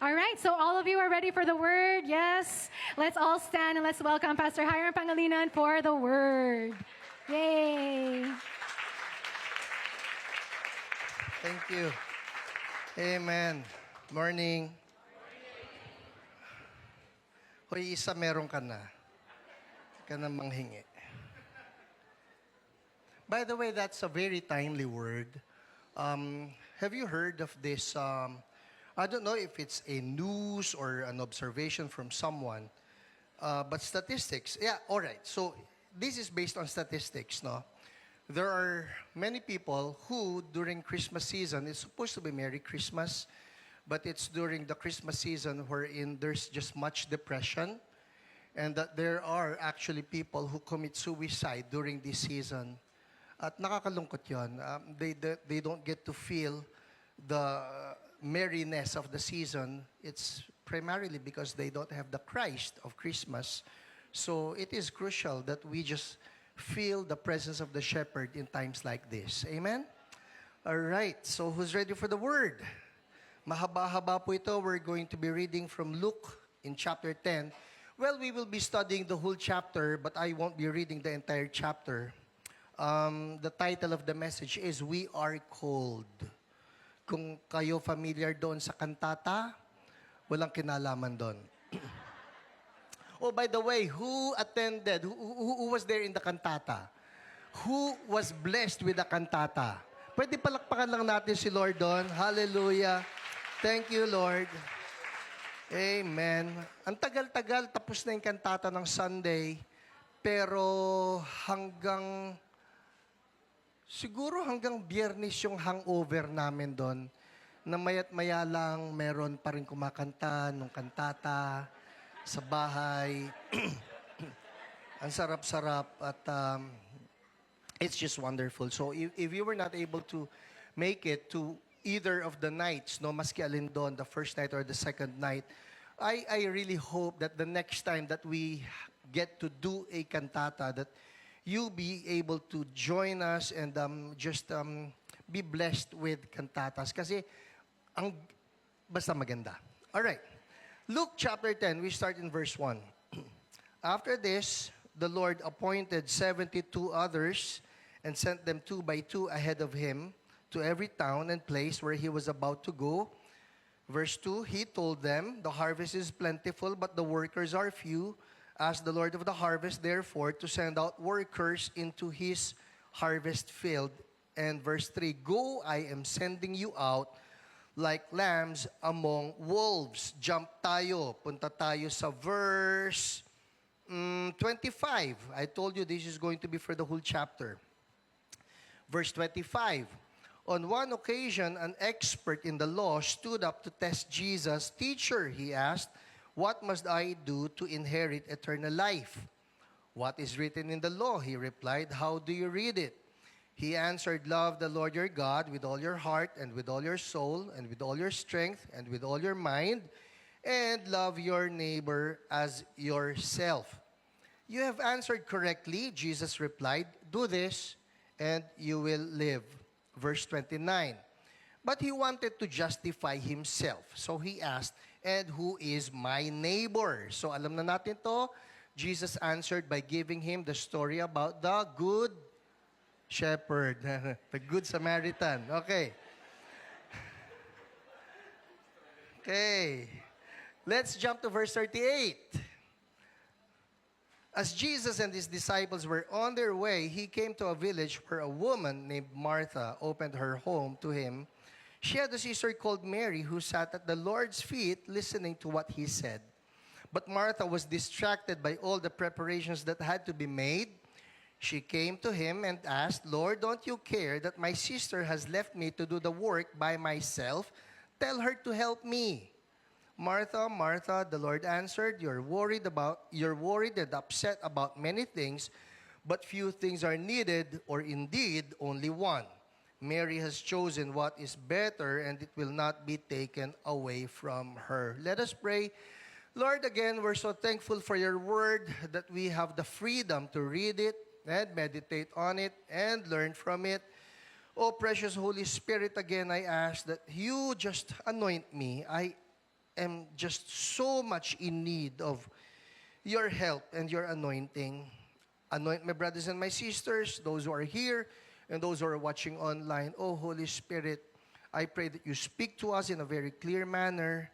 All right, so all of you are ready for the word? Yes. Let's all stand and let's welcome Pastor Hiram Pangilinan for the word. Yay. Thank you. Amen. Morning. Hoy, isa meron ka na. Ka na manghingi. By the way, that's a very timely word. Have you heard of this? I don't know if it's a news or an observation from someone, but statistics. Yeah, all right. So this is based on statistics, no? There are many people who, during Christmas season, it's supposed to be Merry Christmas, but it's during the Christmas season wherein there's just much depression, and that there are actually people who commit suicide during this season. At nakakalungkot yun. They don't get to feel the merriness of the season. It's primarily because they don't have the Christ of Christmas. So it is crucial that we just feel the presence of the shepherd in times like this. Amen? All right. So who's ready for the word? Mahaba-haba po ito. We're going to be reading from Luke in chapter 10. Well, we will be studying the whole chapter, but I won't be reading the entire chapter. The title of the message is We Are Called. Kung kayo familiar doon sa kantata, walang kinalaman doon. Oh, by the way, who attended? Who was there in the cantata? Who was blessed with the cantata? Pwede palakpakan lang natin si Lord doon. Hallelujah. Thank you, Lord. Amen. Ang tagal-tagal, tapos na yung kantata ng Sunday, pero siguro hanggang Biyernes yung hangover namin doon, na maya't maya lang meron pa rin kumakanta nung kantata sa bahay. Ang sarap-sarap at it's just wonderful. So if you were not able to make it to either of the nights, no, maski alin doon, the first night or the second night, I really hope that the next time that we get to do a cantata, that you'll be able to join us and just be blessed with cantatas. Kasi basta maganda. All right. Luke chapter 10, we start in verse 1. After this, the Lord appointed 72 others and sent them 2 by 2 ahead of him to every town and place where he was about to go. Verse 2, he told them, the harvest is plentiful, but the workers are few. Ask the Lord of the harvest, therefore, to send out workers into his harvest field. And verse 3, go, I am sending you out like lambs among wolves. Jump tayo. Punta tayo sa verse 25. I told you this is going to be for the whole chapter. Verse 25. On one occasion, an expert in the law stood up to test Jesus. Teacher, he asked, what must I do to inherit eternal life? What is written in the law? He replied, how do you read it? He answered, love the Lord your God with all your heart and with all your soul and with all your strength and with all your mind, and love your neighbor as yourself. You have answered correctly, Jesus replied. Do this and you will live. Verse 29. But he wanted to justify himself. So he asked, and who is my neighbor? So alam na natin to. Jesus answered by giving him the story about the good shepherd, the good Samaritan. Okay. Okay. Let's jump to verse 38. As Jesus and his disciples were on their way, he came to a village where a woman named Martha opened her home to him. She had a sister called Mary who sat at the Lord's feet listening to what he said. But Martha was distracted by all the preparations that had to be made. She came to him and asked, Lord, don't you care that my sister has left me to do the work by myself? Tell her to help me. Martha, Martha, the Lord answered, you're worried and upset about many things, but few things are needed, or indeed only one. Mary has chosen what is better, and it will not be taken away from her. Let us pray. Lord, again, we're so thankful for your word that we have the freedom to read it and meditate on it and learn from it. Oh, precious Holy Spirit, again, I ask that you just anoint me. am just so much in need of your help and your anointing. Anoint my brothers and my sisters, those who are here, and those who are watching online. Oh, Holy Spirit, I pray that you speak to us in a very clear manner.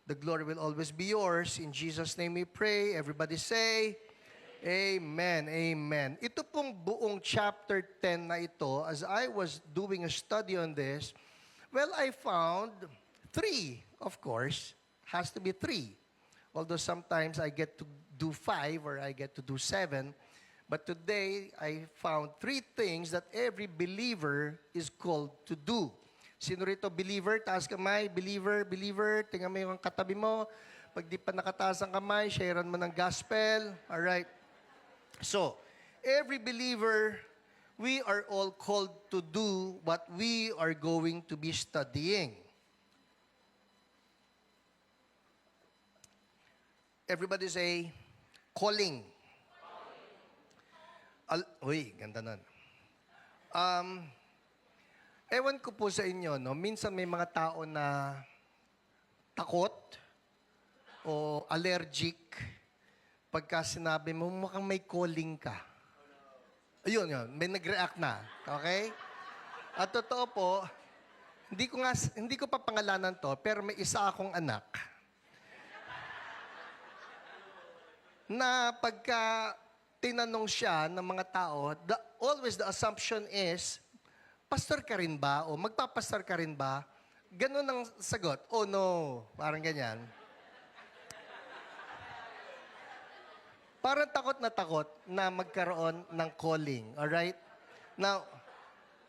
The glory will always be yours. In Jesus' name we pray. Everybody say, Amen, amen. Ito pong buong chapter 10 na ito, as I was doing a study on this, well, I found 3, of course. Has to be 3. Although sometimes I get to do 5 or I get to do 7. But today, I found 3 things that every believer is called to do. Sino rito believer? Taas kamay. Believer, believer. Tingnan mo yung katabi mo. Pag di pa nakataas ang kamay, sharean mo ng gospel. Alright. So, every believer, we are all called to do what we are going to be studying. Everybody say, calling. Uy, ganda nun. Ewan ko po sa inyo, no? Minsan may mga tao na takot o allergic pagka sinabi mo, mukhang may calling ka. Ayun, yun. May nag-react na. Okay? At totoo po, hindi ko pa pangalanan to, pero may isa akong anak na pagka tinanong siya ng mga tao, always the assumption is, pastor ka rin ba? O magpapastor ka rin ba? Ganun ang sagot. Oh no, parang ganyan. Parang takot na magkaroon ng calling. Alright? Now,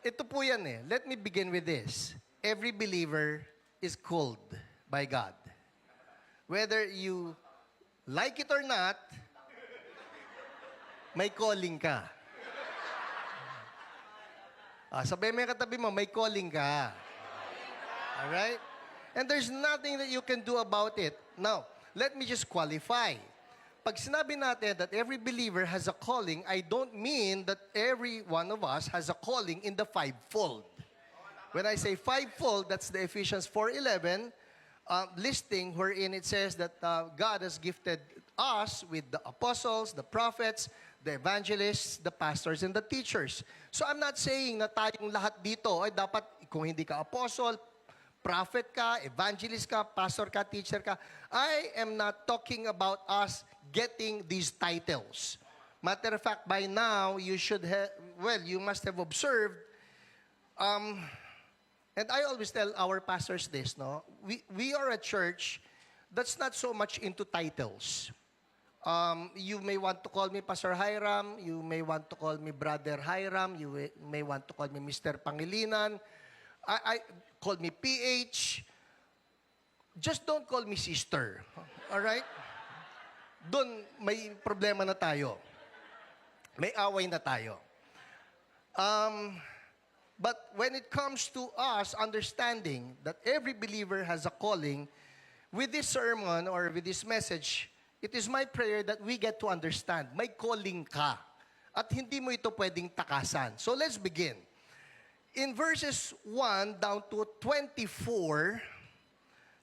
ito po yan eh. Let me begin with this. Every believer is called by God. Whether you like it or not, may calling ka. Sabi mo yung katabi mo, may calling ka. Alright? And there's nothing that you can do about it. Now, let me just qualify. Pag sinabi natin that every believer has a calling, I don't mean that every one of us has a calling in the fivefold. When I say fivefold, that's the Ephesians 4:11 listing wherein it says that God has gifted us with the apostles, the prophets, the evangelists, the pastors, and the teachers. So I'm not saying na tayong lahat dito ay dapat, kung hindi ka apostle, prophet ka, evangelist ka, pastor ka, teacher ka. I am not talking about us getting these titles. Matter of fact, by now, you must have observed, and I always tell our pastors this, no? We are a church that's not so much into titles. You may want to call me Pastor Hiram, you may want to call me Brother Hiram, you may want to call me Mr. Pangilinan, I call me PH. Just don't call me sister. Alright? Doon may problema na tayo. May away na tayo. But when it comes to us understanding that every believer has a calling, with this sermon or with this message, it is my prayer that we get to understand, may calling ka. At hindi mo ito pwedeng takasan. So let's begin. In verses 1 down to 24,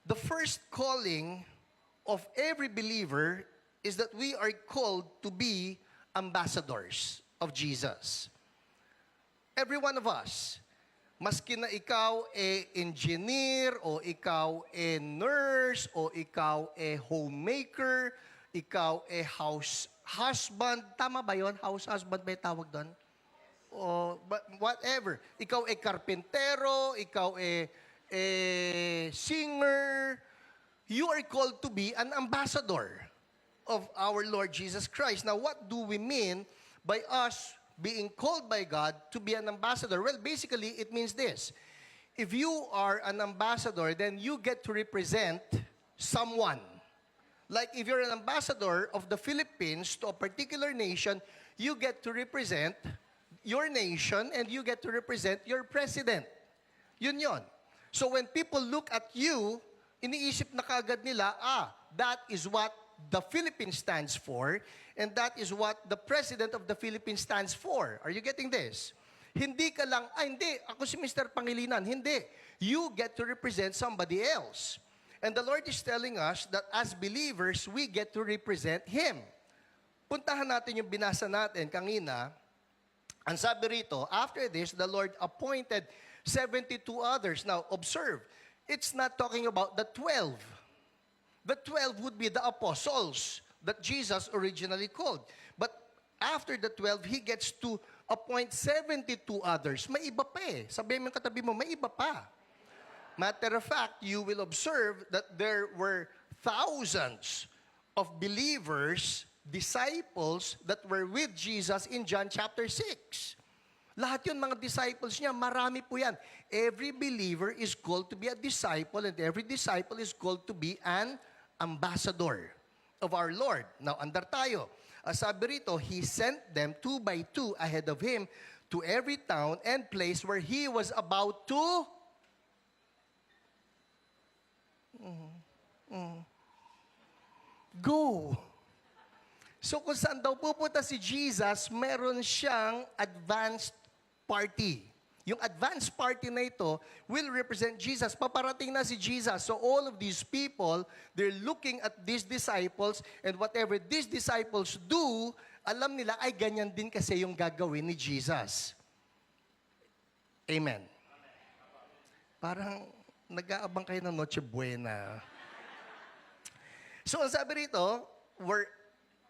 the first calling of every believer is that we are called to be ambassadors of Jesus. Every one of us, maski na ikaw engineer, o ikaw nurse, o ikaw homemaker, ikaw house husband, tama ba yun? House husband ba yung tawag doon? O whatever. Ikaw karpentero, ikaw singer, you are called to be an ambassador of our Lord Jesus Christ. Now, what do we mean by us being called by God to be an ambassador? Well, basically, it means this. If you are an ambassador, then you get to represent someone. Like if you're an ambassador of the Philippines to a particular nation, you get to represent your nation and you get to represent your president. Yun yon. So when people look at you, iniisip na kaagad nila, that is what the Philippines stands for, and that is what the President of the Philippines stands for. Are you getting this? Hindi ka lang, hindi, ako si Mr. Pangilinan. Hindi. You get to represent somebody else. And the Lord is telling us that as believers, we get to represent Him. Puntahan natin yung binasa natin kanina. Ang sabi rito, after this, the Lord appointed 72 others. Now, observe, it's not talking about the 12. The 12 would be the apostles that Jesus originally called. But after the 12, He gets to appoint 72 others. May iba pa eh. Sabihin mo yung katabi mo, may iba pa. Matter of fact, you will observe that there were thousands of believers, disciples that were with Jesus in John chapter 6. Lahat yun, mga disciples niya, marami po yan. Every believer is called to be a disciple and every disciple is called to be an ambassador of our Lord. Now, andar tayo. Sabi rito, He sent them 2 by 2 ahead of Him to every town and place where He was about to go. So kung saan daw pupunta si Jesus, meron siyang advanced party. Yung advanced party na ito will represent Jesus. Paparating na si Jesus. So all of these people, they're looking at these disciples and whatever these disciples do, alam nila ay ganyan din kasi yung gagawin ni Jesus. Amen. Parang nag-aabang kayo ng Noche Buena. So ang sabi rito, where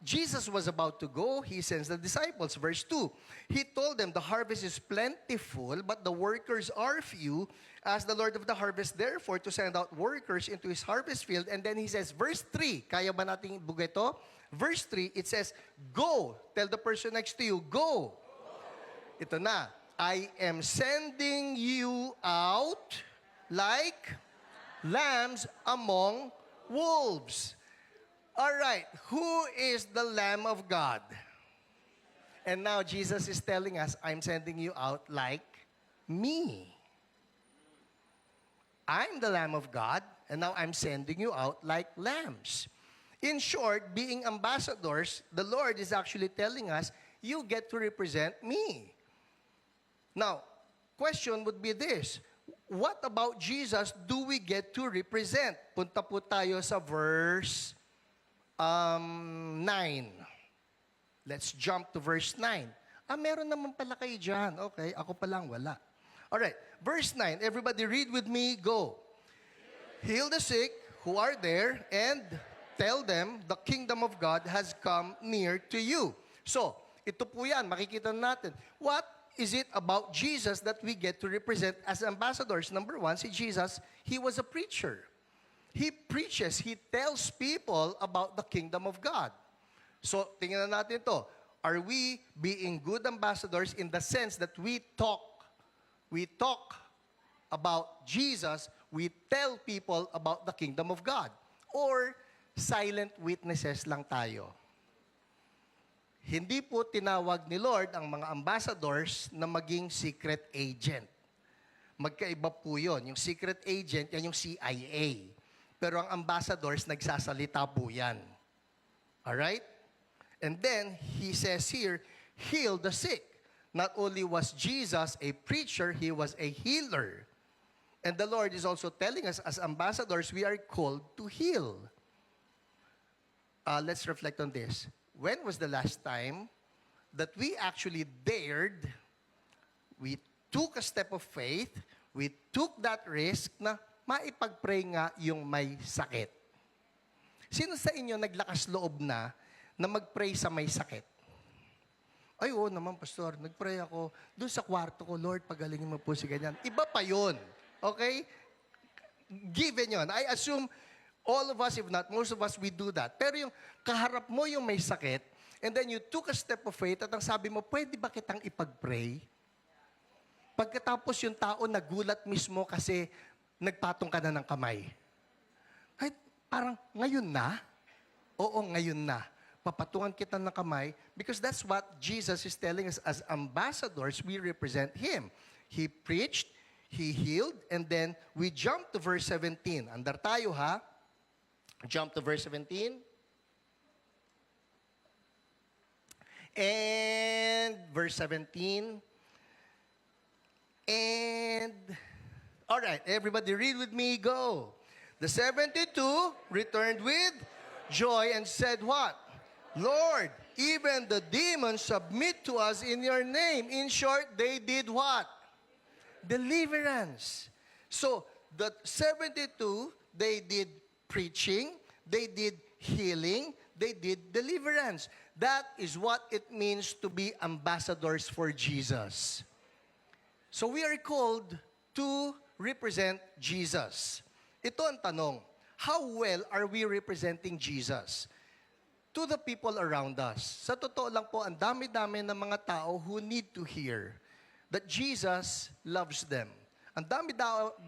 Jesus was about to go, He sends the disciples. Verse 2, He told them, the harvest is plentiful, but the workers are few. Ask the Lord of the harvest, therefore, to send out workers into His harvest field. And then He says, verse 3, kaya ba nating ibugay ito? Verse 3, it says, go. Tell the person next to you, go. Ito na, I am sending you out like lambs among wolves. All right, who is the Lamb of God? And now Jesus is telling us, I'm sending you out like me. I'm the Lamb of God, and now I'm sending you out like lambs. In short, being ambassadors, the Lord is actually telling us, you get to represent me. Now, question would be this, what about Jesus do we get to represent? Punta po tayo sa verse 9. Let's jump to verse 9. Meron naman pala kayo dyan. Okay, ako pa lang, wala. Alright, verse 9. Everybody read with me, go. Heal the sick who are there and tell them the kingdom of God has come near to you. So, ito po yan, makikita natin. What is it about Jesus that we get to represent as ambassadors? Number one, si Jesus, He was a preacher. He preaches, He tells people about the kingdom of God. So, tingnan natin ito. Are we being good ambassadors in the sense that we talk about Jesus, we tell people about the kingdom of God? Or silent witnesses lang tayo? Hindi po tinawag ni Lord ang mga ambassadors na maging secret agent. Magkaiba po yun. Yung secret agent, yan yung CIA. Pero ang ambassadors, nagsasalita po yan. Alright? And then, He says here, heal the sick. Not only was Jesus a preacher, He was a healer. And the Lord is also telling us, as ambassadors, we are called to heal. Let's reflect on this. When was the last time that we actually dared, we took a step of faith, we took that risk na maipag-pray nga yung may sakit? Sino sa inyo naglakas loob na mag-pray sa may sakit? Ay, oo naman, Pastor. Nag-pray ako doon sa kwarto ko, Lord, pagalingin mo po si ganyan. Iba pa yun. Okay? Given yun. I assume all of us, if not most of us, we do that. Pero yung kaharap mo yung may sakit, and then you took a step of faith, at ang sabi mo, pwede ba kitang ipag-pray? Pagkatapos yung tao nagulat mismo kasi nagpatong ka na ng kamay. Kahit parang, ngayon na? Oo, ngayon na. Papatungan kita ng kamay because that's what Jesus is telling us as ambassadors, we represent Him. He preached, He healed, and then we jump to verse 17. Andar tayo ha? Jump to verse 17. And verse 17. And, all right, everybody read with me, go. The 72 returned with joy and said what? Lord, even the demons submit to us in your name. In short, they did what? Deliverance. So, the 72, they did preaching, they did healing, they did deliverance. That is what it means to be ambassadors for Jesus. So we are called to represent Jesus. Ito ang tanong, how well are we representing Jesus to the people around us? Sa totoo lang po, ang dami-dami ng mga tao who need to hear that Jesus loves them. Ang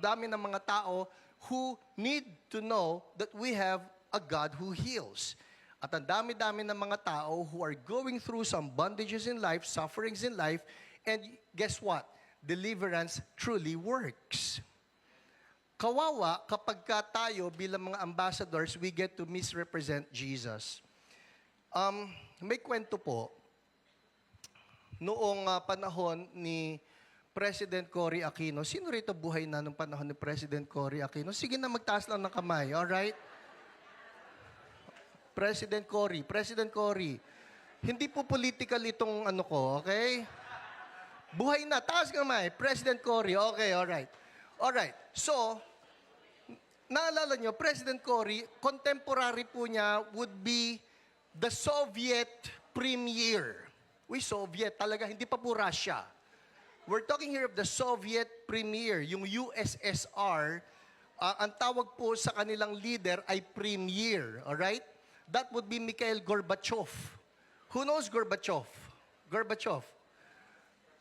dami ng mga tao who need to know that we have a God who heals. At ang dami-dami ng mga tao who are going through some bondages in life, sufferings in life, and guess what? Deliverance truly works. Kawawa kapag tayo bilang mga ambassadors, we get to misrepresent Jesus. May kwento po, noong panahon ni President Cory Aquino. Sino rito buhay na nung panahon ni President Cory Aquino? Sige na, magtaas lang ng kamay, alright? President Cory. Hindi po political itong ano ko, okay? Buhay na, taas kamay. President Cory, okay, alright. Alright, so, naalala nyo, President Cory, contemporary po niya would be the Soviet premier. Soviet talaga, hindi pa po Russia. We're talking here of the Soviet premier, yung USSR. Ang tawag po sa kanilang leader ay premier, alright? That would be Mikhail Gorbachev. Who knows Gorbachev?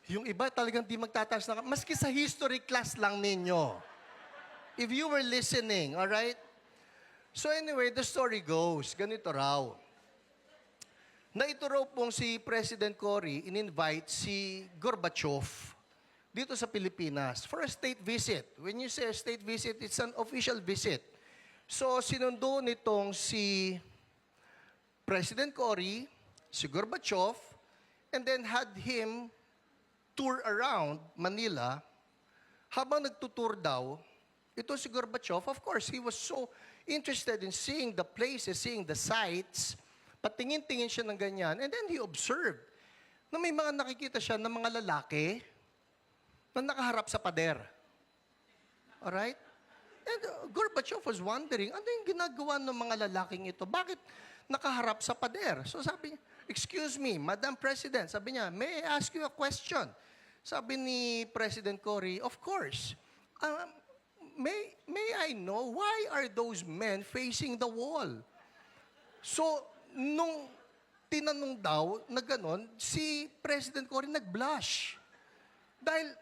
Yung iba talagang di magtataas na, maski sa history class lang ninyo. If you were listening, alright? So anyway, the story goes, ganito raw. Na ito raw pong si President Cory, in-invite si Gorbachev dito sa Pilipinas for a state visit. When you say a state visit, it's an official visit. So sinundo nitong si President Cory, si Gorbachev, and then had him tour around Manila. Habang nagtutour daw, ito si Gorbachev, of course, he was so interested in seeing the places, seeing the sights. Patingin-tingin siya ng ganyan. And then he observed na may mga nakikita siya ng mga lalaki na nakaharap sa pader. Alright? And Gorbachev was wondering, ano yung ginagawa ng mga lalaking ito? Bakit nakaharap sa pader? So sabi niya, excuse me, Madam President, sabi niya, may I ask you a question? Sabi ni President Cory, of course. May I know, why are those men facing the wall? So, nung tinanong daw na ganon, si President Cory nag-blush. Dahil,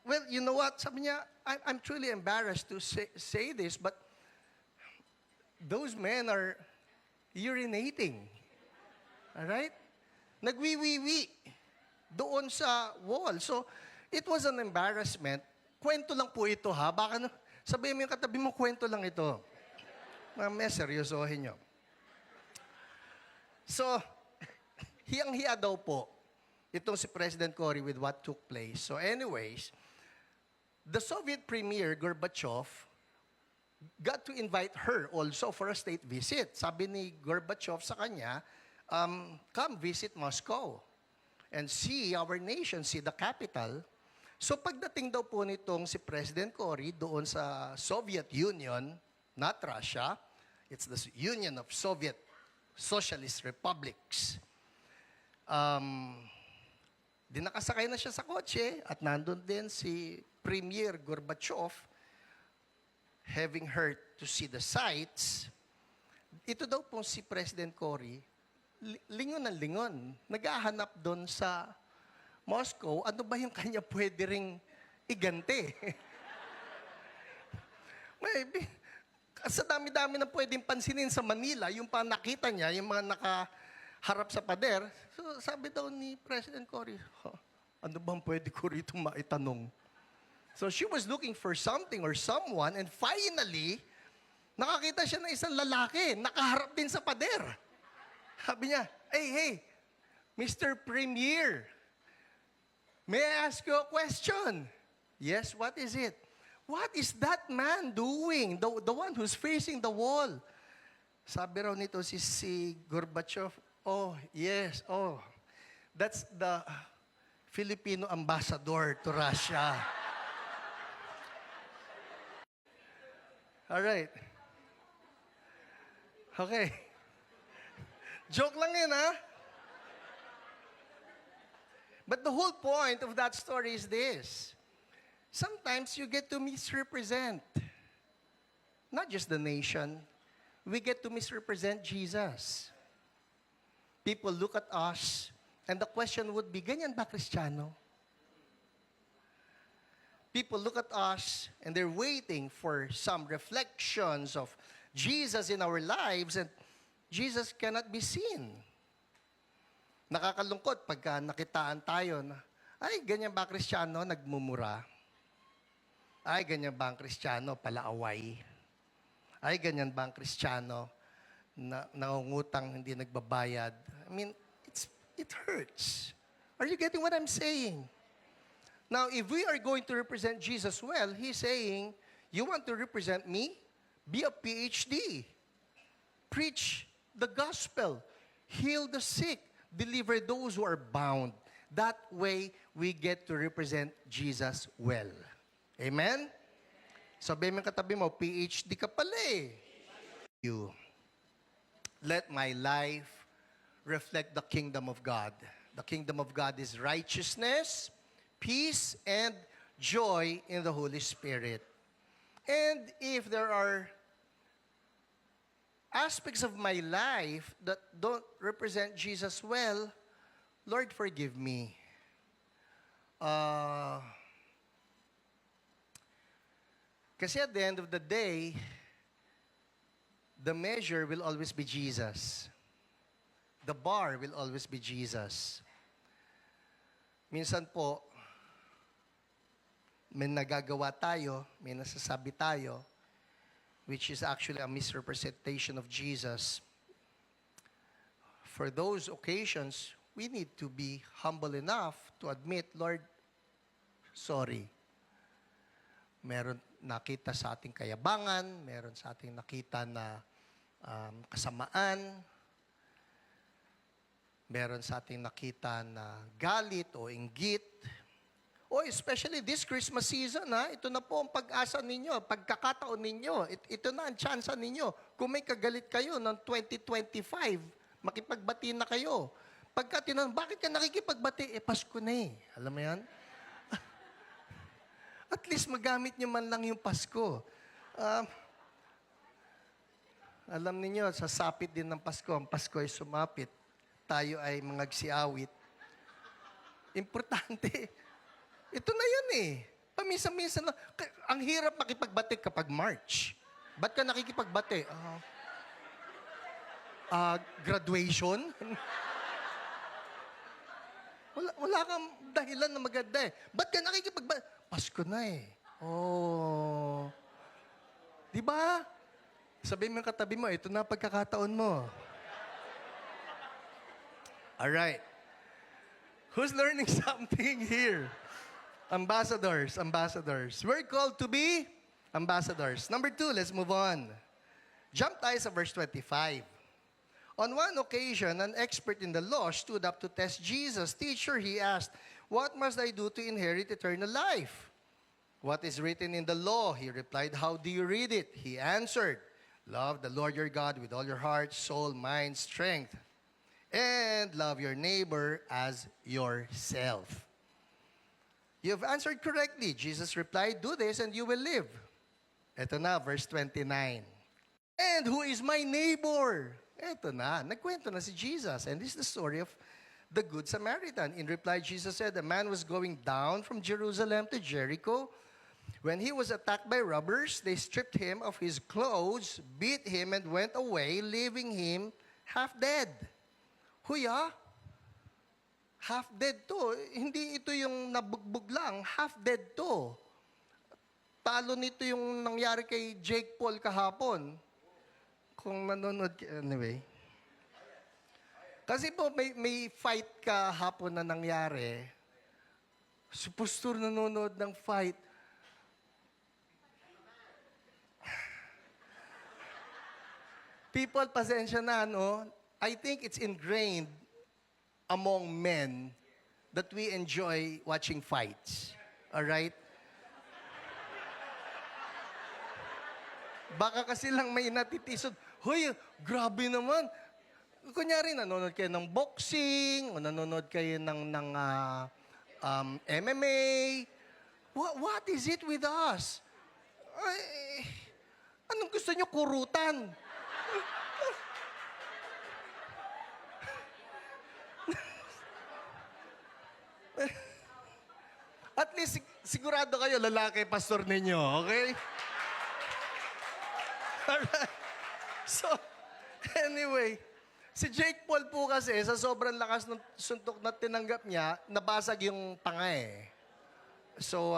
well, you know what? Sabi niya, I'm truly embarrassed to say this, but those men are urinating. Alright? Nagwiwiwi doon sa wall. So, it was an embarrassment. Kwento lang po ito, ha? Baka sabihin mo yung katabi mo, kwento lang ito. May seryosohin nyo. So, hiyang-hiya daw po itong si President Cory with what took place. So anyways, the Soviet Premier, Gorbachev, got to invite her also for a state visit. Sabi ni Gorbachev sa kanya, come visit Moscow and see our nation, see the capital. So pagdating daw po nitong si President Cory doon sa Soviet Union, not Russia, it's the Union of Soviet Socialist Republics. Dinakasakay na siya sa kotse at nandun din si Premier Gorbachev having her to see the sights. Ito daw pong si President Cory, lingon ng lingon. Naghahanap doon sa Moscow, ano ba yung kanya pwede ring igante? Maybe, sa dami-dami na pwedeng pansinin sa Manila, yung pa nakita niya, yung mga nakaharap sa pader, so sabi daw ni President Cory, ano bang pwede ko rito maitanong? So she was looking for something or someone, and finally, nakakita siya ng isang lalaki, nakaharap din sa pader. Sabi niya, hey, Mr. Premier, may I ask you a question? Yes, what is it? what is that man doing? The one who's facing the wall. Sabi raw nito si Gorbachev, oh, yes, oh, that's the Filipino ambassador to Russia. All right. Okay. Joke lang yun, ha? But the whole point of that story is this. Sometimes you get to misrepresent not just the nation, we get to misrepresent Jesus. People look at us, and the question would be, ganyan ba Kristiyano? People look at us, and they're waiting for some reflections of Jesus in our lives, and Jesus cannot be seen. Nakakalungkot pagka nakitaan tayo na, ay, ganyan ba Kristiyano, nagmumura? Ay, ganyan ba ang Kristiyano, palaaway? Ay, ganyan ba ang Kristiyano, na nangungutang, hindi nagbabayad? I mean, it hurts. Are you getting what I'm saying? Now, if we are going to represent Jesus well, He's saying, you want to represent me? Be a PhD. Preach the gospel. Heal the sick. Deliver those who are bound. That way, we get to represent Jesus well. Amen? Sabi mo katabi mo, PhD ka pala eh. You. Let my life reflect the kingdom of God. The kingdom of God is righteousness, peace, and joy in the Holy Spirit. And if there are aspects of my life that don't represent Jesus well, Lord, forgive me. Kasi at the end of the day, the measure will always be Jesus. The bar will always be Jesus. Minsan po, may nagagawa tayo, may nasasabi tayo, which is actually a misrepresentation of Jesus. For those occasions, we need to be humble enough to admit, Lord, sorry. Meron nakita sa ating kayabangan, meron sa ating nakita na kasamaan, meron sa ating nakita na galit o inggit. O especially this Christmas season, ha? Ito na po ang pag-asa ninyo, pagkakataon ninyo. Ito na ang tsansa ninyo. Kung may kagalit kayo ng 2025, makipagbati na kayo. Pagka tinanong, bakit ka nakikipagbati? Pasko na eh. Alam mo yan? At least magamit nyo man lang yung Pasko. Alam niyo, sa sapit din ng Pasko, ang Pasko ay sumapit. Tayo ay mangagsiawit. Importante. Ito na yan eh. Paminsan-minsan lang. Ang hirap makipagbati kapag March. Ba't ka nakikipagbati? Graduation? wala kang dahilan na maganda eh. Ba't ka nakikipagbati? Pasko na eh. Oh. Di ba? Sabihin mo yung katabi mo, ito na pagkakataon mo. Alright. Who's learning something here? Ambassadors. We're called to be ambassadors. Number 2, let's move on. Jump tayo sa verse 25. On one occasion, an expert in the law stood up to test Jesus. Teacher, he asked, what must I do to inherit eternal life? What is written in the law? He replied, how do you read it? He answered, love the Lord your God with all your heart, soul, mind, strength, and love your neighbor as yourself. You have answered correctly. Jesus replied, do this and you will live. Ito na, verse 29. And who is my neighbor? Ito na, nagkwento na si Jesus. And this is the story of the Good Samaritan. In reply, Jesus said, a man was going down from Jerusalem to Jericho. When he was attacked by robbers, they stripped him of his clothes, beat him, and went away, leaving him half dead. Huya? Half dead to. Hindi ito yung nabugbog lang. Half dead to. Talo nito yung nangyari kay Jake Paul kahapon. Kung nanonood, anyway. Kasi po may fight kahapon na nangyari. Si pastor nanonood ng fight. People, pasensya na, no? I think it's ingrained among men that we enjoy watching fights. All right? Baka kasi lang may natitisod. Hoy, grabe naman. Kunyari, nanonood kayo ng boxing, o nanonood kayo ng MMA. What is it with us? Ay, anong gusto nyo, kurutan? At least, sigurado kayo, lalaki, pastor ninyo, okay? Alright. So, anyway, si Jake Paul po kasi, sa sobrang lakas ng suntok na tinanggap niya, nabasag yung panga eh. So,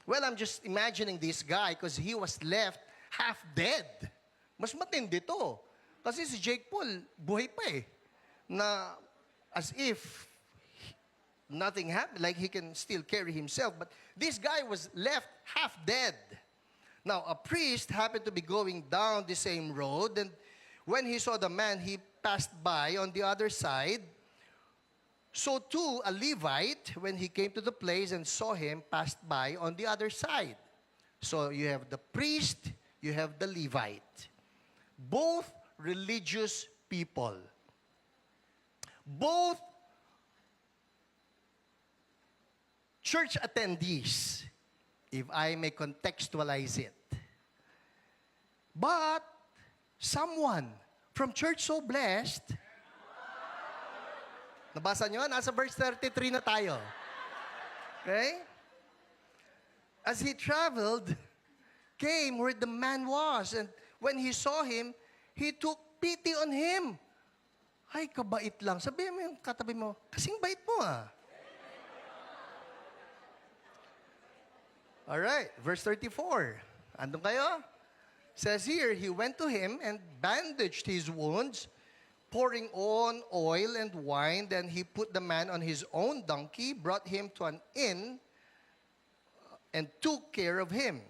well, I'm just imagining this guy because he was left half dead. Mas matindi to. Kasi si Jake Paul, buhay pa eh. Na as if nothing happened, like he can still carry himself. But this guy was left half dead. Now, a priest happened to be going down the same road, and when he saw the man, he passed by on the other side. So too, a Levite, when he came to the place and saw him, passed by on the other side. So you have the priest, you have the Levite. Both religious people. Both church attendees, if I may contextualize it. But someone from Church So Blessed, nabasa nyo? Nasa verse 33 na tayo. Okay? As he traveled, came where the man was, and when he saw him, he took pity on him. Ay, kabait lang. Sabihin mo yung katabi mo, kasing bait mo ah. Alright, verse 34. Andun kayo? Says here, he went to him and bandaged his wounds, pouring on oil and wine. Then he put the man on his own donkey, brought him to an inn, and took care of him.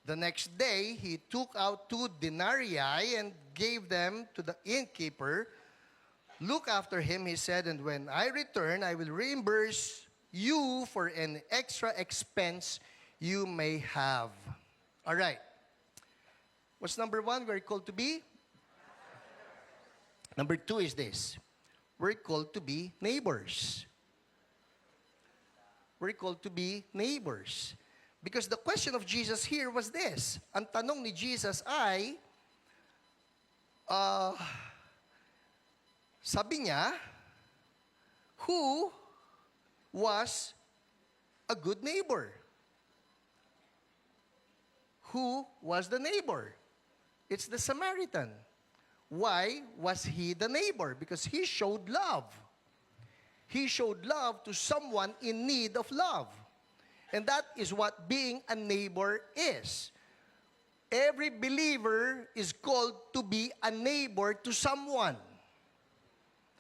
The next day, he took out 2 denarii and gave them to the innkeeper. Look after him, he said, and when I return, I will reimburse you for an extra expense you may have. All right. What's number 1? We're called to be? Number 2 is this. We're called to be neighbors. We're called to be neighbors. Because the question of Jesus here was this. Ang tanong ni Jesus ay, sabi niya, who was a good neighbor? Who was the neighbor? It's the Samaritan. Why was he the neighbor? Because he showed love. He showed love to someone in need of love. And that is what being a neighbor is. Every believer is called to be a neighbor to someone.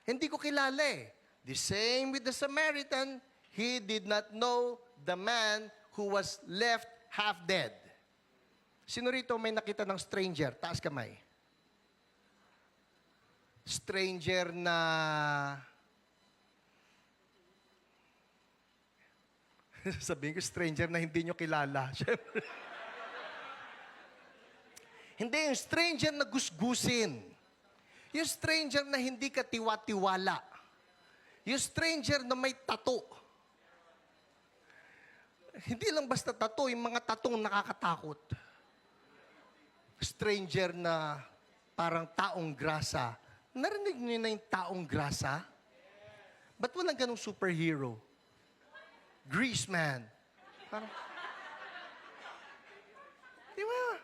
Hindi ko kilala eh. The same with the Samaritan, he did not know the man who was left half dead. Sino rito may nakita ng stranger? Taas kamay. Stranger na... Sabihin ko, stranger na hindi nyo kilala. Hindi, yung stranger na gusgusin. Yung stranger na hindi ka tiwa-tiwala. Yung stranger na may tattoo. Hindi lang basta tattoo, yung mga tattoo nakakatakot. Stranger na parang taong grasa. Narinig niyo na yung taong grasa? Ba't walang ganong superhero? Grease man. Parang, di ba?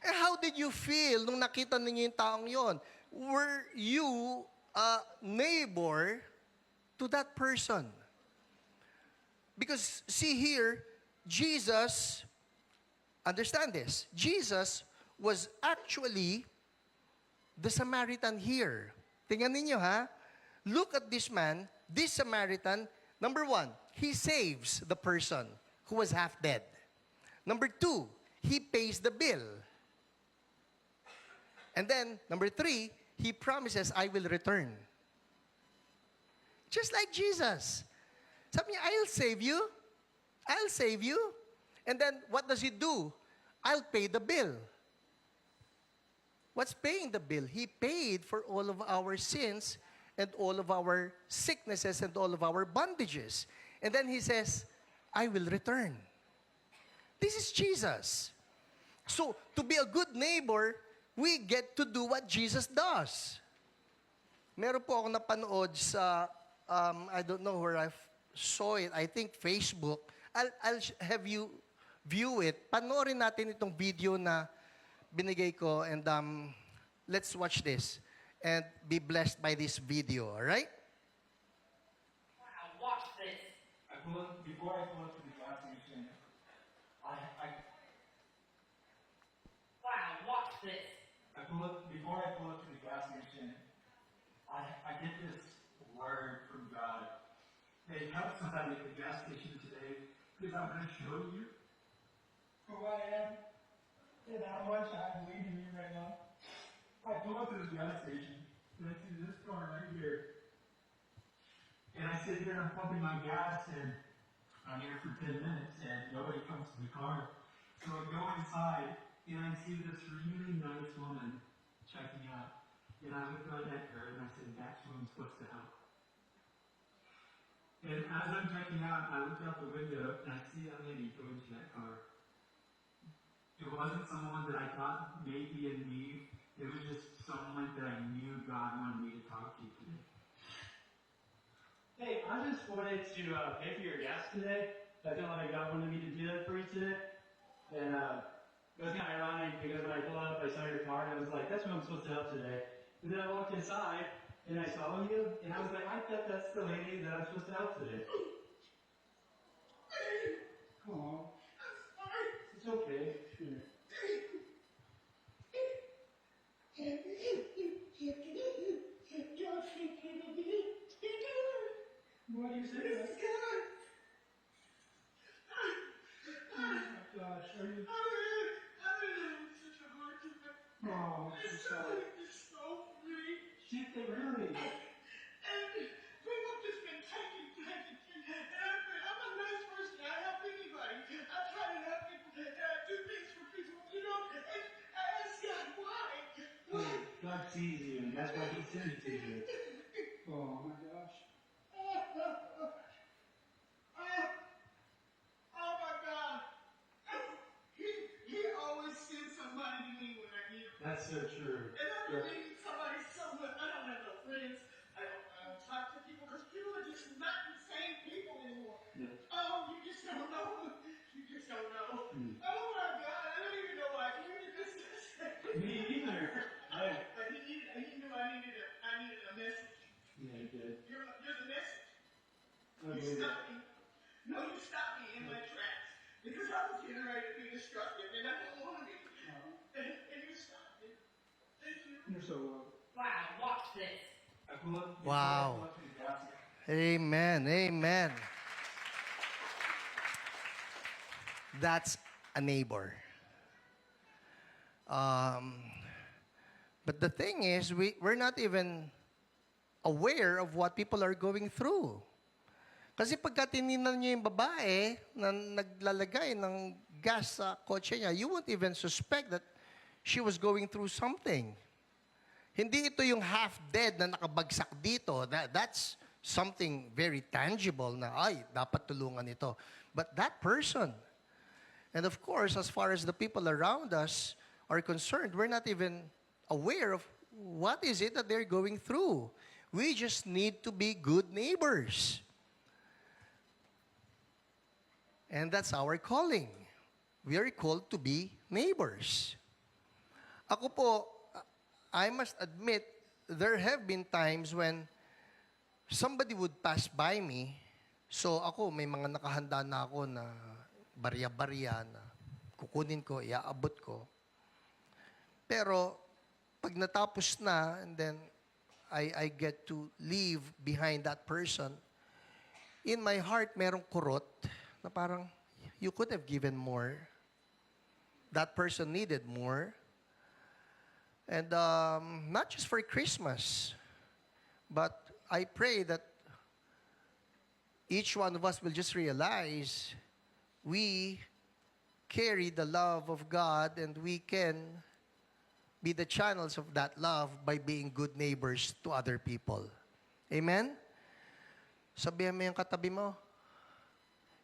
How did you feel nung nakita ninyo yung taong yon? Were you a neighbor to that person? Because see here, Jesus, understand this, Jesus was actually the Samaritan here. Tingnan ninyo ha. Look at this man, this Samaritan. Number 1, he saves the person who was half dead. Number 2, he pays the bill. And then, number 3, He promises, I will return. Just like Jesus. Sabi niya, I'll save you. I'll save you. And then, what does He do? I'll pay the bill. What's paying the bill? He paid for all of our sins and all of our sicknesses and all of our bondages. And then He says, I will return. This is Jesus. So, to be a good neighbor, we get to do what Jesus does. Meron po akong napanood sa, I don't know where I saw it, I think Facebook. I'll have you view it. Panoorin natin itong video na binigay ko, and let's watch this and be blessed by this video, all right? Wow, watch this. Before I pull up to the gas station, Wow, watch this. before I pull up to the gas station, I get this word from God. Hey, help somebody at the gas station today, because I'm going to show you who I am and how much I believe in you right now. I pull up to this gas station, and I see this car right here. And I sit here and I'm pumping my gas, and I'm here for 10 minutes, and nobody comes to the car. So I go inside, and I see this really nice woman checking out. And I look right at her, and I said, that's who I'm supposed to help. And as I'm checking out, I look out the window, and I see a lady go into that car. It wasn't someone that I thought may be in need. It was just someone that I knew God wanted me to talk to today. Hey, I just wanted to pay for your gas today. I feel like God wanted me to do that for you today. And it was kind of ironic because when I pulled up, I saw your car, and I was like, that's what I'm supposed to help today. And then I walked inside, and I saw you, and I was like, I bet that's the lady that I'm supposed to help today. Come on. It's okay. Sure. Why do you say that? Oh my gosh, are you? Oh, I'm sorry. Did they really? God sees you, and that's why He sent it to you. Oh my gosh. Oh my God! He always sends somebody to me when I need him. That's so true. And I've been needing somebody so much. I don't have no friends. I don't talk to people because people are just not the same people anymore. Yeah. Oh, you just don't know. You just don't know. Oh my God! I don't even know why I came to this. Me either. Hey. But he knew I needed a message. Yeah, you did. You're the message. I You believe it. stopped me. No, you stopped me in my tracks because I was getting ready to be destructive, and I don't want to be. And you stopped me. Thank you. You're so welcome. Wow, watch this. I pull up before I Wow. pull up to the gas station. Amen. Amen. That's a neighbor. But the thing is, we're not even aware of what people are going through. Kasi pagka tininan niyo yung babae na naglalagay ng gas sa kotse niya, you won't even suspect that she was going through something. Hindi ito yung half-dead na nakabagsak dito. That's something very tangible na, ay, dapat tulungan ito. But that person, and of course, as far as the people around us are concerned, we're not even aware of what is it that they're going through. We just need to be good neighbors. And that's our calling. We are called to be neighbors. Ako po, I must admit, there have been times when somebody would pass by me, so ako, may mga nakahanda na ako na barya-barya na kukunin ko, iaabot ko. Pero, pag natapos na, and then I get to leave behind that person, in my heart, merong kurot na parang, you could have given more. That person needed more. And not just for Christmas, but I pray that each one of us will just realize we carry the love of God and we can be the channels of that love by being good neighbors to other people. Amen? Sabihan mo yung katabi mo,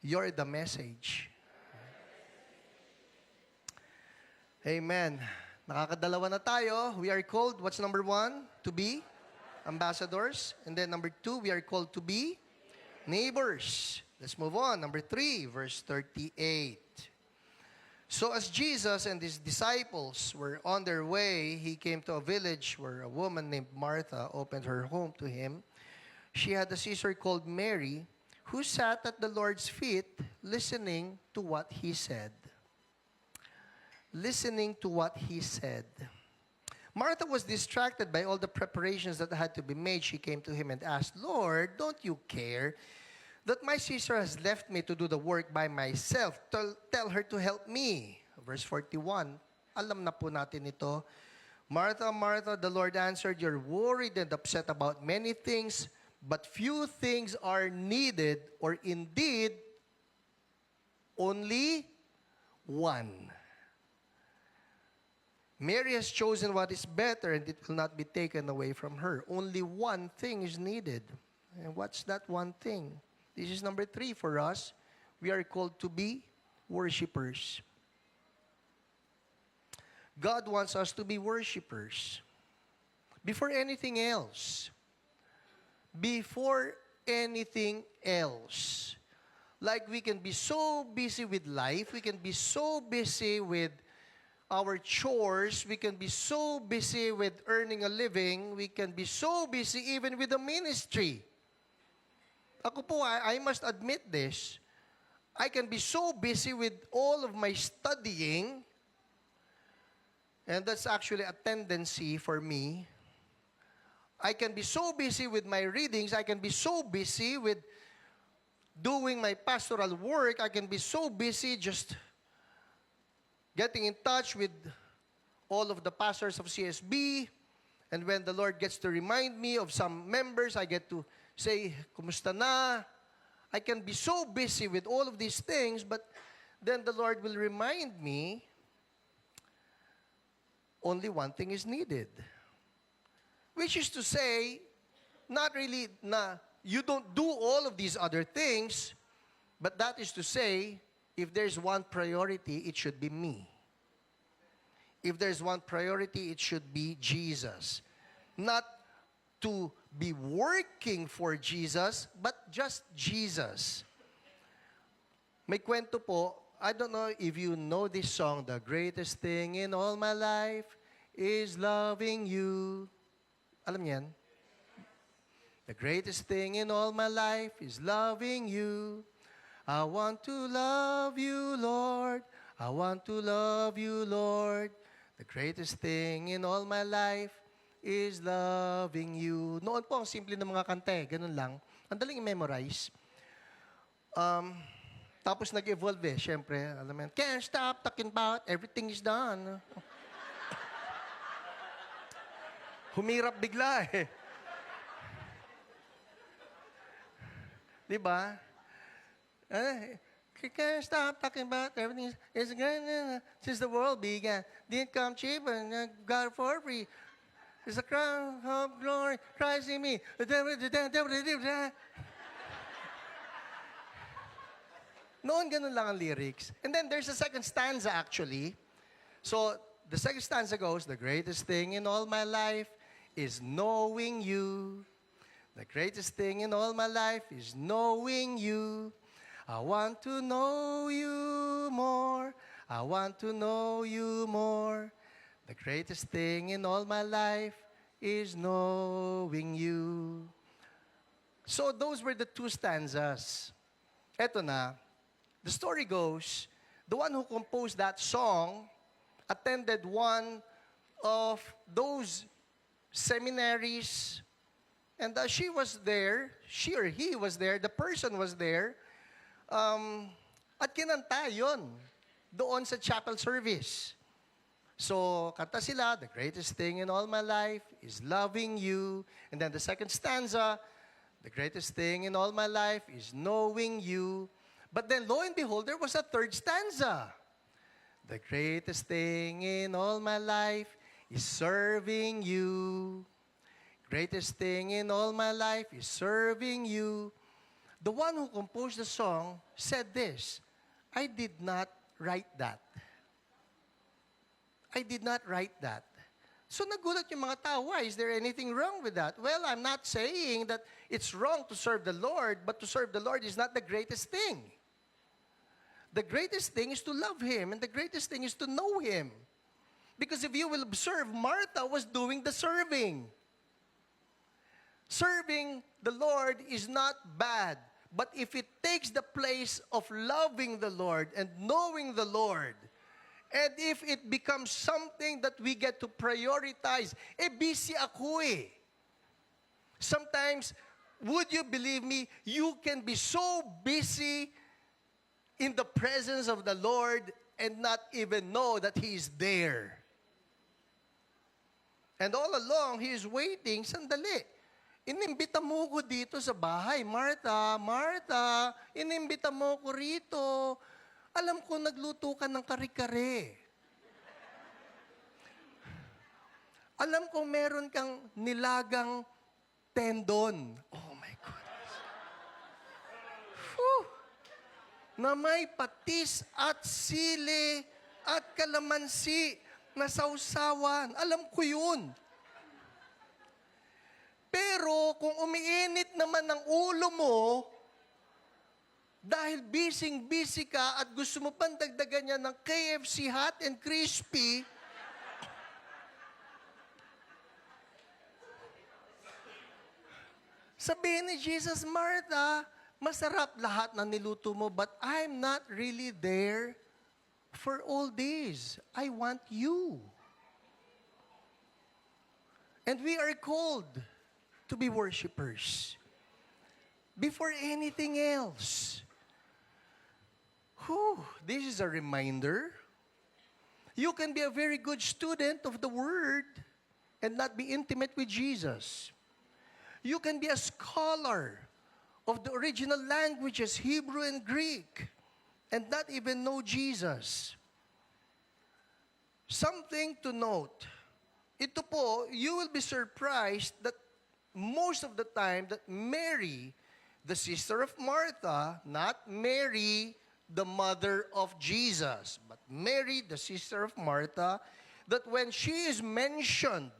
you're the message. Amen. Nakakadalawa na tayo. We are called, what's number 1? To be ambassadors. And then number 2, we are called to be neighbors. Let's move on. Number 3, verse 38. So as Jesus and his disciples were on their way, he came to a village where a woman named Martha opened her home to him. She had a sister called Mary, who sat at the Lord's feet listening to what he said. Listening to what he said. Martha was distracted by all the preparations that had to be made. She came to him and asked, Lord, don't you care that my sister has left me to do the work by myself? Tell her to help me. Verse 41, alam na po natin ito. Martha, Martha, the Lord answered, you're worried and upset about many things, but few things are needed, or indeed, only one. Mary has chosen what is better, and it will not be taken away from her. Only one thing is needed. And what's that one thing? This is number 3 for us. We are called to be worshipers. God wants us to be worshipers. Before anything else. Before anything else. Like we can be so busy with life, we can be so busy with our chores, we can be so busy with earning a living, we can be so busy even with the ministry. Ako po, I must admit this. I can be so busy with all of my studying, and that's actually a tendency for me. I can be so busy with my readings, I can be so busy with doing my pastoral work, I can be so busy just getting in touch with all of the pastors of CSB, and when the Lord gets to remind me of some members, I get to say, kumusta na? I can be so busy with all of these things, but then the Lord will remind me, only one thing is needed. Which is to say, not really you don't do all of these other things, but that is to say, if there's one priority, it should be me. If there's one priority, it should be Jesus. Not to be working for Jesus, but just Jesus. May kwento po, I don't know if you know this song, the greatest thing in all my life is loving you. Alam niyan? The greatest thing in all my life is loving you. I want to love you, Lord. I want to love you, Lord. The greatest thing in all my life is loving you. Noon po, ang simple ng mga kanta, ganun lang. Ang daling i-memorize. Tapos nag-evolve syempre. Alam mo yan, can't stop talking about everything is done. Humirap bigla Diba? Can't stop talking about everything. It's good since the world began. Didn't come cheap and got it for free. It's a crown of glory, Christ in me. Noon, ganun lang ang lyrics. And then there's a second stanza actually. So, the second stanza goes, the greatest thing in all my life is knowing you. The greatest thing in all my life is knowing you. I want to know you more. I want to know you more. The greatest thing in all my life is knowing you. So those were the 2 stanzas. Eto na. The story goes, the one who composed that song attended one of those seminaries, and she was there, she or he was there, the person was there, at kinanta yun, doon sa chapel service. So, kanta sila, the greatest thing in all my life is loving you. And then the second stanza, the greatest thing in all my life is knowing you. But then, lo and behold, there was a third stanza. The greatest thing in all my life is serving you. Greatest thing in all my life is serving you. The one who composed the song said this, I did not write that. I did not write that. So nagulat yung mga tao, why? Is there anything wrong with that? Well, I'm not saying that it's wrong to serve the Lord, but to serve the Lord is not the greatest thing. The greatest thing is to love Him, and the greatest thing is to know Him. Because if you will observe, Martha was doing the serving. Serving the Lord is not bad, but if it takes the place of loving the Lord and knowing the Lord, and if it becomes something that we get to prioritize, busy ako eh. Sometimes, would you believe me, you can be so busy in the presence of the Lord and not even know that He is there. And all along, He is waiting, sandali. Inimbita mo ko dito sa bahay. Martha, Martha, inimbita mo ko rito. Alam ko, nagluto ka ng kare-kare. Alam ko, meron kang nilagang tendon. Oh my goodness. Whew. Na may patis at sili at kalamansi na sausawan. Alam ko yun. Pero kung umiinit naman ang ulo mo, dahil busy ka at gusto mo pang dagdagan niya ng KFC hot and crispy, sabihin ni Jesus, Martha, masarap lahat na niluto mo, but I'm not really there for all this. I want you. And we are called to be worshipers before anything else. Whew, this is a reminder. You can be a very good student of the Word and not be intimate with Jesus. You can be a scholar of the original languages, Hebrew and Greek, and not even know Jesus. Something to note. Ito po, you will be surprised that most of the time that Mary, the sister of Martha, not Mary, the mother of Jesus, but Mary, the sister of Martha, that when she is mentioned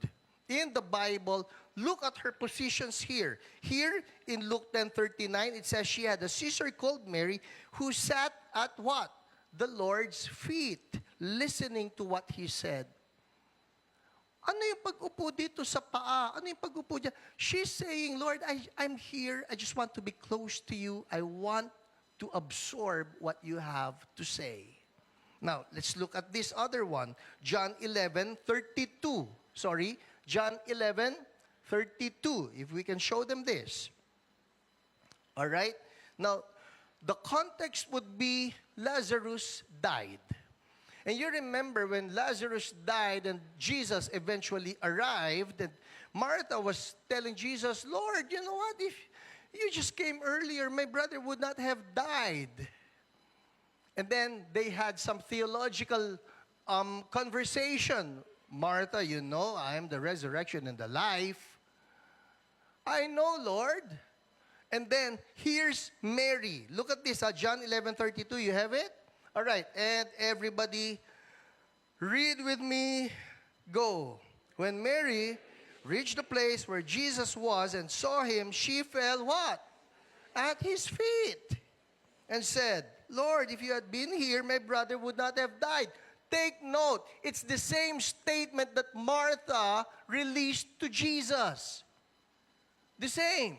in the Bible, look at her positions here. Here in Luke 10:39, it says she had a sister called Mary who sat at what? The Lord's feet, listening to what He said. Ano yung pag-upo dito sa paa? Ano yung pag-upo dyan? She's saying, Lord, I'm here. I just want to be close to you. I want to absorb what you have to say. Now, let's look at this other one. John 11:32. Sorry, John 11:32. If we can show them this. All right? Now, the context would be Lazarus died. And you remember when Lazarus died and Jesus eventually arrived, and Martha was telling Jesus, Lord, you know what? If you just came earlier, my brother would not have died. And then they had some theological conversation. Martha, you know, I am the resurrection and the life. I know, Lord. And then, here's Mary. Look at this, John 11:32. You have it? All right. And everybody, read with me. Go. When Mary reached the place where Jesus was and saw Him, she fell what? At His feet. And said, Lord, if you had been here, my brother would not have died. Take note, it's the same statement that Martha released to Jesus. The same.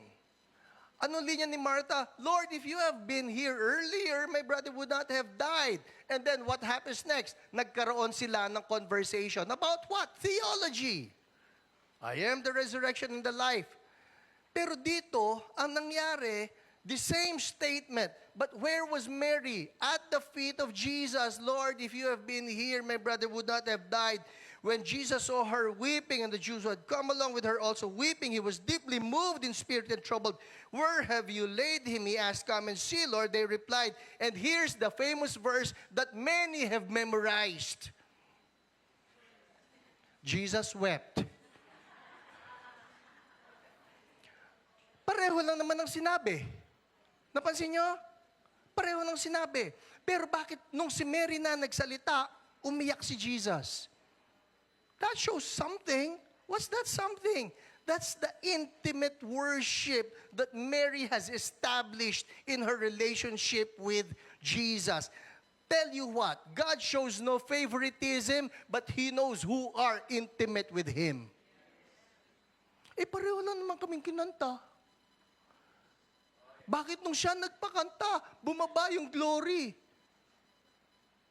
Anong linya ni Martha? Lord, if you have been here earlier, my brother would not have died. And then what happens next? Nagkaroon sila ng conversation. About what? Theology. I am the resurrection and the life. Pero dito, ang nangyari, the same statement, But where was Mary? At the feet of Jesus. Lord, if you have been here, my brother would not have died. When Jesus saw her weeping, and the Jews who had come along with her also weeping, he was deeply moved in spirit and troubled. Where have you laid him? He asked. Come and see, Lord. They replied. And here's the famous verse that many have memorized. Jesus wept. Pareho lang naman ang sinabi. Napansin nyo? Pareho lang sinabi. Pero bakit nung si Mary na nagsalita, umiyak si Jesus? That shows something. What's that something? That's the intimate worship that Mary has established in her relationship with Jesus. Tell you what, God shows no favoritism, but He knows who are intimate with Him. Pareho lang naman kaming kinanta. Bakit nung siya nagpakanta, bumaba yung glory?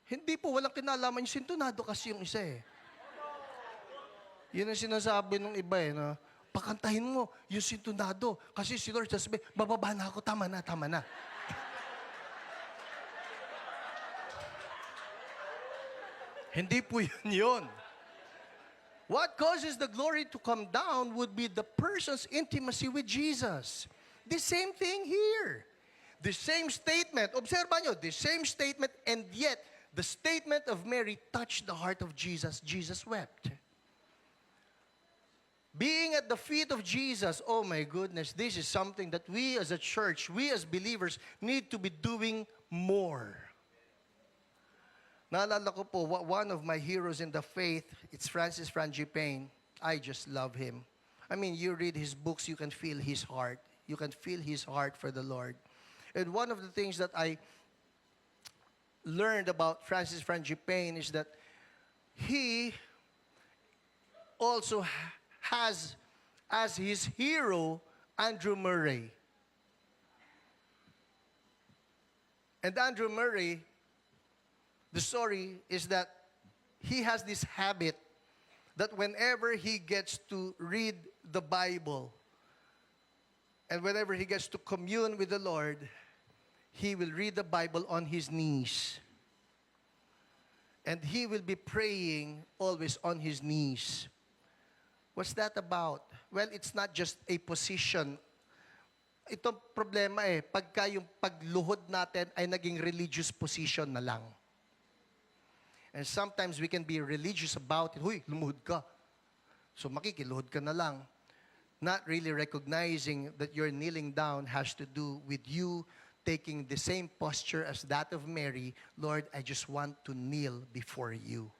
Hindi po, walang kinalaman yung sintonado kasi yung isa eh. Yun ang sinasabi nung iba eh, no? Pakantahin mo yung sintonado. Kasi si Lord sasabi, bababa na ako, tama na, tama na. Hindi po yun. What causes the glory to come down would be the person's intimacy with Jesus. The same thing here. The same statement. Obserba nyo, the same statement, and yet the statement of Mary touched the heart of Jesus. Jesus wept. Being at the feet of Jesus, oh my goodness, this is something that we as a church, we as believers, need to be doing more. Naalala ko po, one of my heroes in the faith, it's Francis Frangipane. I just love him. I mean, you read his books, you can feel his heart. You can feel his heart for the Lord. And one of the things that I learned about Francis Frangipane is that he also has as his hero Andrew Murray. And Andrew Murray, the story is that he has this habit that whenever he gets to read the Bible and whenever he gets to commune with the Lord, he will read the Bible on his knees. And he will be praying always on his knees. What's that about? Well, it's not just a position. Itong problema pagka yung pagluhod natin ay naging religious position na lang. And sometimes we can be religious about it. Huy, lumuhod ka. So makikiluhod ka na lang. Not really recognizing that your kneeling down has to do with you taking the same posture as that of Mary. Lord, I just want to kneel before you.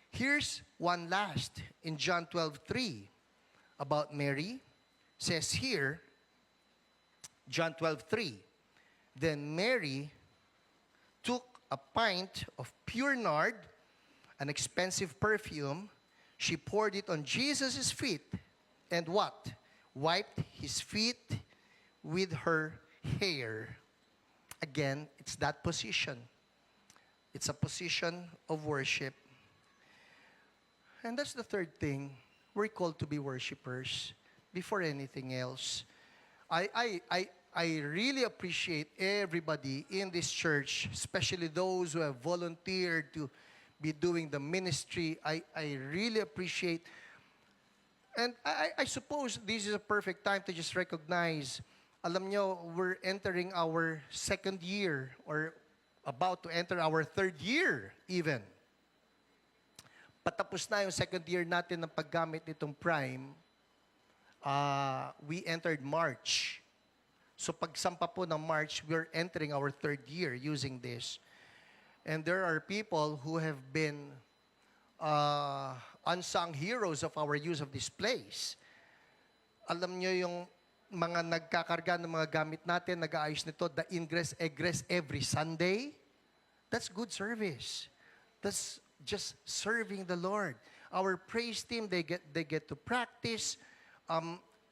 Here's one last in John 12:3 about Mary. Says here, John 12:3, then Mary took a pint of pure nard, an expensive perfume. She poured it on Jesus' feet and what? Wiped his feet with her hair. Again, it's that position. It's a position of worship. And that's the third thing. We're called to be worshipers before anything else. I really appreciate everybody in this church, especially those who have volunteered to be doing the ministry. I really appreciate. And I suppose this is a perfect time to just recognize, alam nyo, we're entering our second year or about to enter our third year even. Patapos na yung second year natin ng paggamit nitong Prime. We entered March. So pagsampa po ng March, we're entering our third year using this. And there are people who have been unsung heroes of our use of this place. Alam nyo yung mga nagkakarga ng mga gamit natin, nag-aayos nito, the ingress, egress every Sunday. That's good service. That's just serving the Lord. Our praise team, they get to practice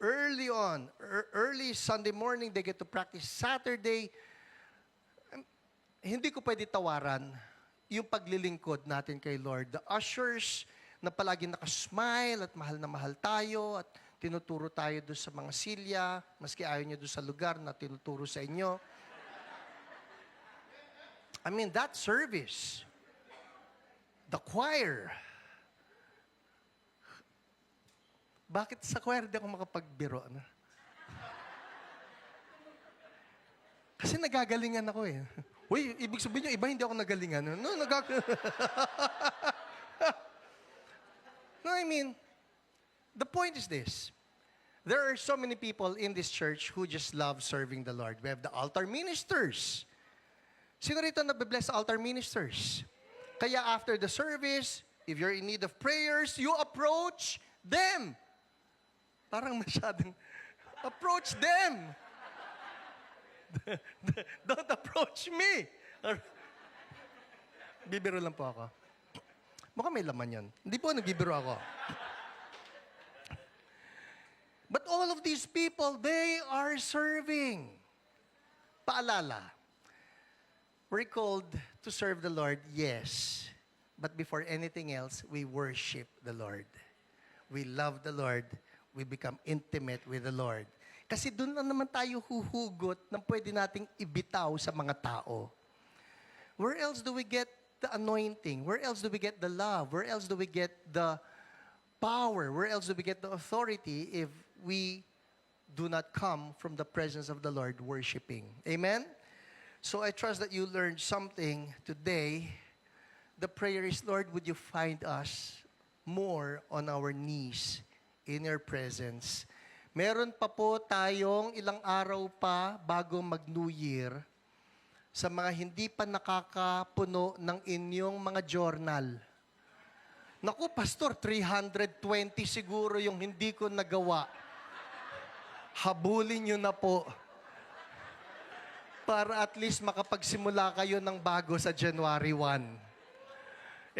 early on, early Sunday morning, they get to practice Saturday. Hindi ko pwede tawaran yung paglilingkod natin kay Lord. The ushers na palagi nakasmile at mahal na mahal tayo at tinuturo tayo doon sa mga silya, maski ayaw nyo doon sa lugar na tinuturo sa inyo. I mean, that service, the choir. Bakit sa choir di ako makapagbiro? Ano? Kasi nagagalingan ako eh. Uy, ibig sabihin nyo, iba hindi ako nagalingan. No, No, I mean, the point is this. There are so many people in this church who just love serving the Lord. We have the altar ministers. Sino rito nabibless sa altar ministers? Kaya after the service, if you're in need of prayers, you approach them. Parang masyadong, approach them. Don't approach me. Bibiro lang po ako. Mukhang may laman yun. Hindi po, nagbibiro ako. But all of these people, they are serving. Paalala. We're called to serve the Lord, yes. But before anything else, we worship the Lord. We love the Lord. We become intimate with the Lord. Kasi doon lang naman tayo huhugot ng pwede nating ibitaw sa mga tao. Where else do we get the anointing? Where else do we get the love? Where else do we get the power? Where else do we get the authority if we do not come from the presence of the Lord worshiping? Amen? So I trust that you learned something today. The prayer is, Lord, would you find us more on our knees in your presence? Meron pa po tayong ilang araw pa bago mag-New Year sa mga hindi pa nakakapuno ng inyong mga journal. Naku, Pastor, 320 siguro yung hindi ko nagawa. Habulin nyo na po para at least makapagsimula kayo ng bago sa January 1.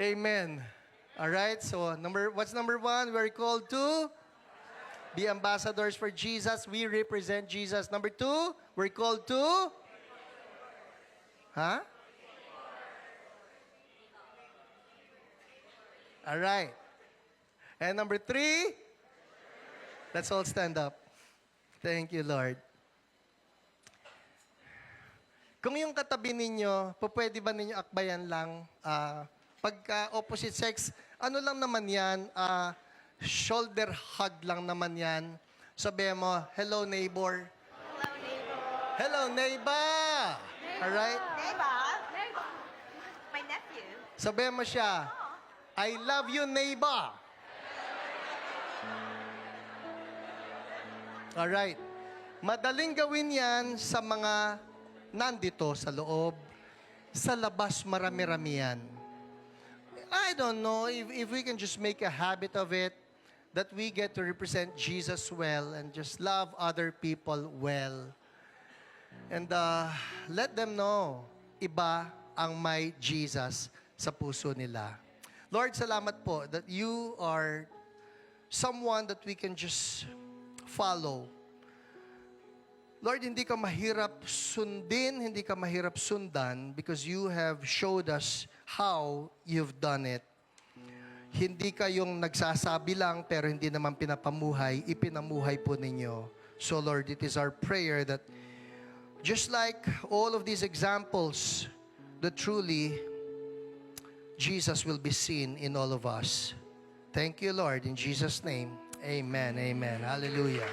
Amen. Alright, so what's number 1? We're called to be ambassadors for Jesus. We represent Jesus. Number 2, we're called to? Huh? Alright. And number 3, let's all stand up. Thank you, Lord. Kung yung katabi ninyo, pwede ba ninyo akbayan lang? Pagka opposite sex, ano lang naman yan? Shoulder hug lang naman yan. Sabihin mo, hello neighbor. Hello, neighbor. Hello neighbor. Alright? Neighbor? My nephew. Sabihin mo siya, I love you neighbor. Alright. Madaling gawin yan sa mga nandito sa loob. Sa labas, marami-rami yan. I don't know if we can just make a habit of it, that we get to represent Jesus well and just love other people well. And let them know, iba ang may Jesus sa puso nila. Lord, salamat po that you are someone that we can just follow. Lord, hindi ka mahirap sundin, hindi ka mahirap sundan because you have showed us how you've done it. Hindi kayong nagsasabi lang pero hindi naman pinapamuhay, ipinamuhay po ninyo. So Lord, it is our prayer that just like all of these examples, that truly Jesus will be seen in all of us. Thank you, Lord. In Jesus' name, amen, amen. Hallelujah.